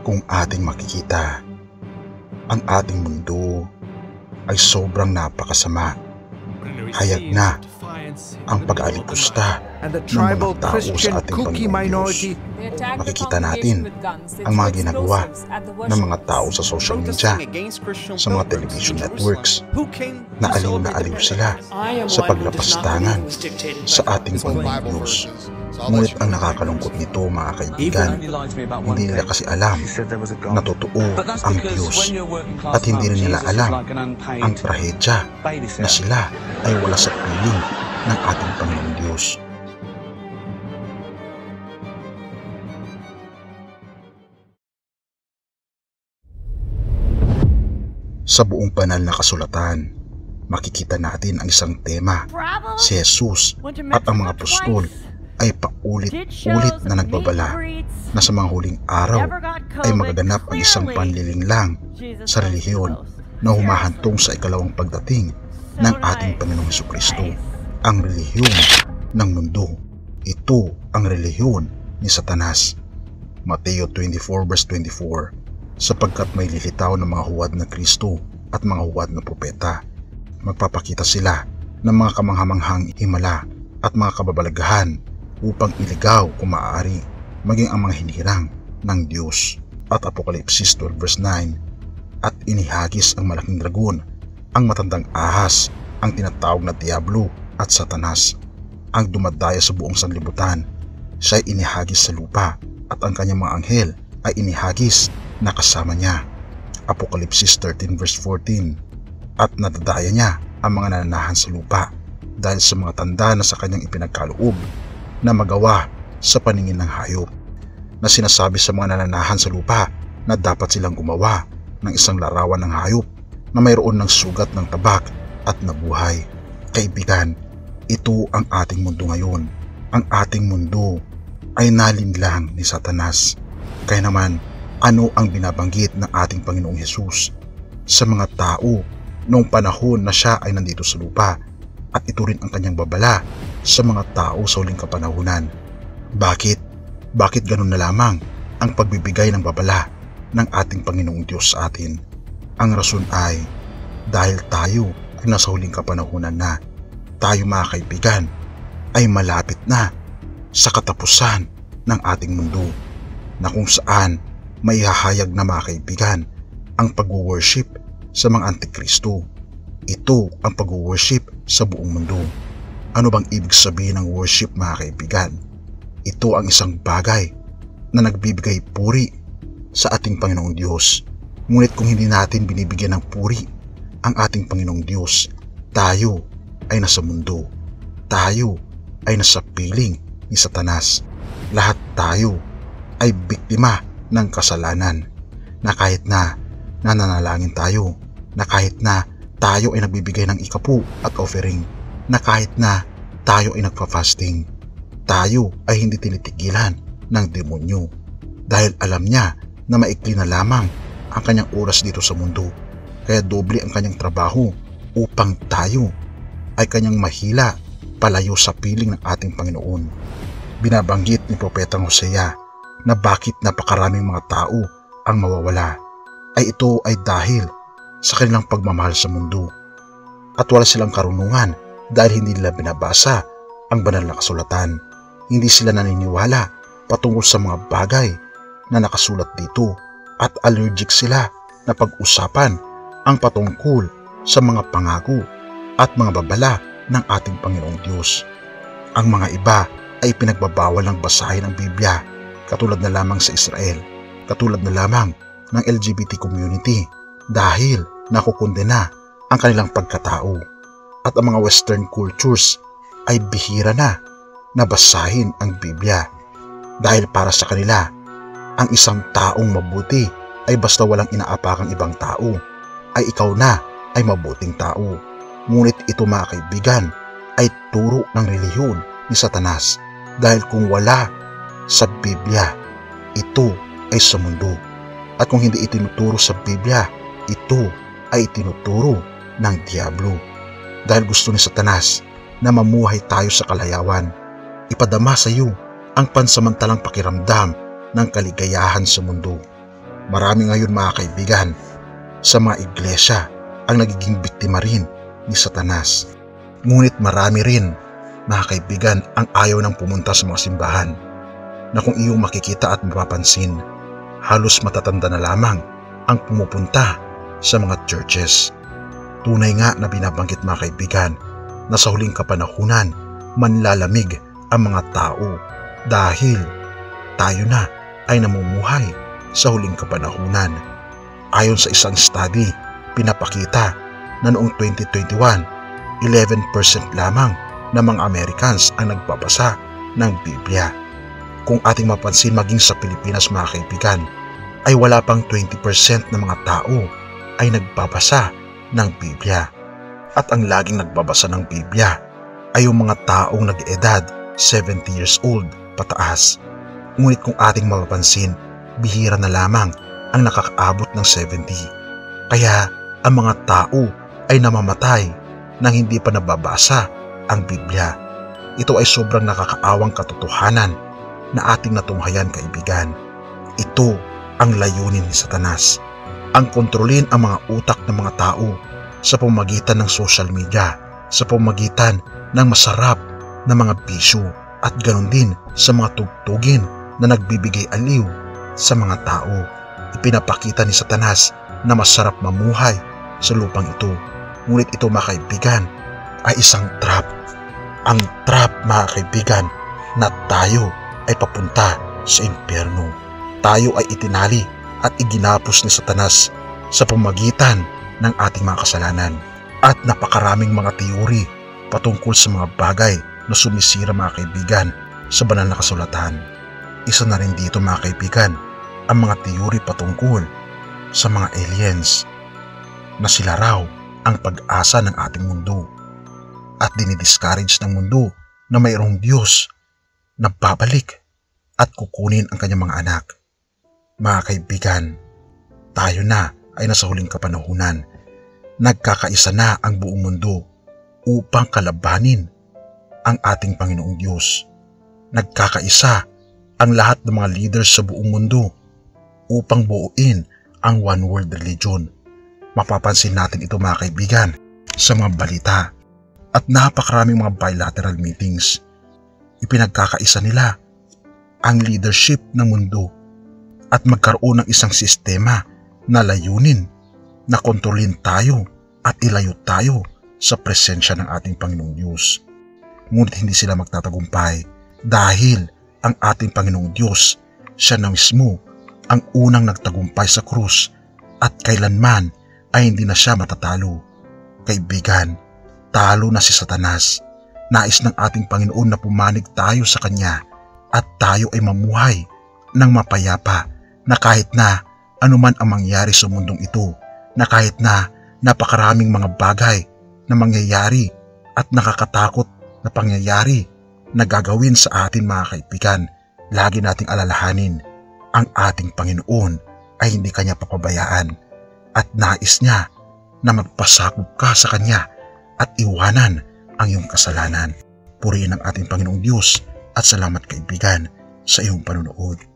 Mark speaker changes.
Speaker 1: Kung ating makikita, ang ating mundo ay sobrang napakasama. Hayag na ang pag-aalipusta ng mga tao sa ating Panginoong Diyos. Makikita natin ang mga ginagawa ng mga tao sa social media, sa mga television networks, na aliw sila sa paglapastangan sa ating Panginoong Diyos. Ngunit ang nakakalungkot nito, mga kaibigan, hindi nila kasi alam na totoo ang Diyos, at hindi rin nila alam ang trahedya na sila ay wala sa piling ng ating Panginoong Diyos. Sa buong banal na kasulatan, makikita natin ang isang tema. Si Jesus at ang mga apostol ay paulit-ulit na nagbabala na sa mga huling araw ay magaganap ang isang panlilinglang sa relihiyon na humahantong sa ikalawang pagdating ng ating Panginoong Hesukristo, ang relihiyon ng mundo. Ito ang relihiyon ni Satanas. Mateo 24 verse 24, sapagkat may lilitaw ng mga huwad na Kristo at mga huwad na propeta. Magpapakita sila ng mga kamanghamanghang himala at mga kababalaghan upang iligaw kung maaari maging ang mga hinirang ng Diyos. At Apokalipsis 12 verse 9, at inihagis ang malaking dragon, ang matandang ahas, ang tinatawag na Diablo at Satanas, ang dumadaya sa buong sanlibutan. Siya ay inihagis sa lupa at ang kanyang mga anghel ay inihagis na kasama niya. Apokalipsis 13 verse 14, at nadadaya niya ang mga nananahan sa lupa dahil sa mga tanda na sa kanyang ipinagkaloob na magawa sa paningin ng hayop, na sinasabi sa mga nananahan sa lupa na dapat silang gumawa ng isang larawan ng hayop na mayroon ng sugat ng tabak at nabuhay. Kaibigan, ito ang ating mundo ngayon. Ang ating mundo ay nalinlang ni Satanas. Kaya naman, ano ang binabanggit ng ating Panginoong Hesus sa mga tao noong panahon na siya ay nandito sa lupa, at ito rin ang kanyang babala sa mga tao sa huling kapanahunan? Bakit ganun na lamang ang pagbibigay ng babala ng ating Panginoong Diyos sa atin? Ang rason ay dahil tayo ay nasa huling kapanahunan na. Tayo, mga kaibigan, ay malapit na sa katapusan ng ating mundo, na kung saan may hahayag na, mga kaibigan, ang pag-worship sa mga antikristo. Ito ang pag-worship sa buong mundo. Ano bang ibig sabihin ng worship, mga kaibigan? Ito ang isang bagay na nagbibigay puri sa ating Panginoong Diyos. Ngunit kung hindi natin binibigyan ng puri ang ating Panginoong Diyos, tayo ay nasa mundo. Tayo ay nasa piling ni Satanas. Lahat tayo ay biktima ng kasalanan, na kahit na nananalangin tayo, na kahit na tayo ay nagbibigay ng ikapu at offering, na kahit na tayo ay nagpa-fasting, tayo ay hindi tinitigilan ng demonyo, dahil alam niya na maikli na lamang ang kanyang oras dito sa mundo, kaya doble ang kanyang trabaho upang tayo ay kanyang mahila palayo sa piling ng ating Panginoon. Binabanggit ni Propetang Hosea na bakit napakaraming mga tao ang mawawala, ay ito ay dahil sa kanilang pagmamahal sa mundo, at wala silang karunungan dahil hindi nila binabasa ang banal na kasulatan. Hindi sila naniniwala patungkol sa mga bagay na nakasulat dito, at allergic sila na pag-usapan ang patungkol sa mga pangako at mga babala ng ating Panginoong Diyos. Ang mga iba ay pinagbabawal ng basahin ang Biblia, katulad na lamang sa Israel, katulad na lamang ng LGBT community, dahil nakukondena ang kanilang pagkatao. At ang mga Western cultures ay bihira na basahin ang Biblia, dahil para sa kanila, ang isang taong mabuti ay basta walang inaapakang ibang tao, ay ikaw na ay mabuting tao. Ngunit ito, mga kaibigan, ay turo ng relihiyon ni Satanas, dahil kung wala sa Biblia, ito ay sa mundo. At kung hindi itinuturo sa Biblia, ito ay itinuturo ng Diablo. Dahil gusto ni Satanas na mamuhay tayo sa kalayawan, ipadama sa iyo ang pansamantalang pakiramdam ng kaligayahan sa mundo. Marami ngayon mga kaibigan sa mga iglesia ang nagiging biktima rin ni Satanas. Ngunit marami rin mga kaibigan ang ayaw ng pumunta sa mga simbahan na kung iyong makikita at mapapansin, halos matatanda na lamang ang pumupunta sa mga churches. Tunay nga na binabanggit mga kaibigan na sa huling kapanahunan manlalamig ang mga tao dahil tayo na ay namumuhay sa huling kapanahunan. Ayon sa isang study, pinapakita na noong 2021, 11% lamang ng mga Americans ang nagbabasa ng Biblia. Kung ating mapansin maging sa Pilipinas mga kaibigan, ay wala pang 20% ng mga tao ay nagbabasa ng Biblia. At ang laging nagbabasa ng Biblia ay yung mga taong nag-edad 70 years old pataas. Ngunit kung ating mapapansin, bihira na lamang ang nakakaabot ng 70. Kaya ang mga tao ay namamatay nang hindi pa nababasa ang Biblia. Ito ay sobrang nakakaawang katotohanan na ating natunghayan kaibigan. Ito ang layunin ni Satanas, ang kontrolin ang mga utak ng mga tao sa pamamagitan ng social media, sa pamamagitan ng masarap na mga bisyo at ganon din sa mga tugtugin na nagbibigay aliw sa mga tao. Ipinapakita ni Satanas na masarap mamuhay sa lupang ito. Ngunit ito mga kaibigan ay isang trap. Ang trap mga kaibigan na tayo ay papunta sa impyerno. Tayo ay itinali at iginapos ni Satanas sa pamamagitan ng ating mga kasalanan. At napakaraming mga teori patungkol sa mga bagay na sumisira mga kaibigan sa banal na kasulatan. Isa na rin dito mga kaibigan ang mga teori patungkol sa mga aliens na sila raw ang pag-asa ng ating mundo at dinidiscourage ng mundo na mayroong Diyos na babalik at kukunin ang kanyang mga anak. Mga kaibigan, tayo na ay nasa huling kapanahunan. Nagkakaisa na ang buong mundo upang kalabanin ang ating Panginoong Diyos. Nagkakaisa ang lahat ng mga leaders sa buong mundo upang buuin ang one world religion. Mapapansin natin ito mga kaibigan sa mga balita at napakaraming mga bilateral meetings. Ipinagkakaisa nila ang leadership ng mundo at magkaroon ng isang sistema na layunin na kontrolin tayo at ilayo tayo sa presensya ng ating Panginoong Diyos. Ngunit hindi sila magtatagumpay dahil ang ating Panginoong Diyos, siya na mismo ang unang nagtagumpay sa krus at kailanman ay hindi na siya matatalo. Kaibigan, talo na si Satanas. Nais ng ating Panginoon na pumanig tayo sa Kanya at tayo ay mamuhay ng mapayapa na kahit na anuman ang mangyari sa mundong ito, na kahit na napakaraming mga bagay na mangyayari at nakakatakot na pangyayari na gagawin sa atin mga kaibigan, lagi nating alalahanin ang ating Panginoon ay hindi Kanya papabayaan at nais Niya na magpasakop ka sa Kanya at iwanan ang iyong kasalanan. Purihin ang ating Panginoong Diyos at salamat kaibigan sa iyong panunood.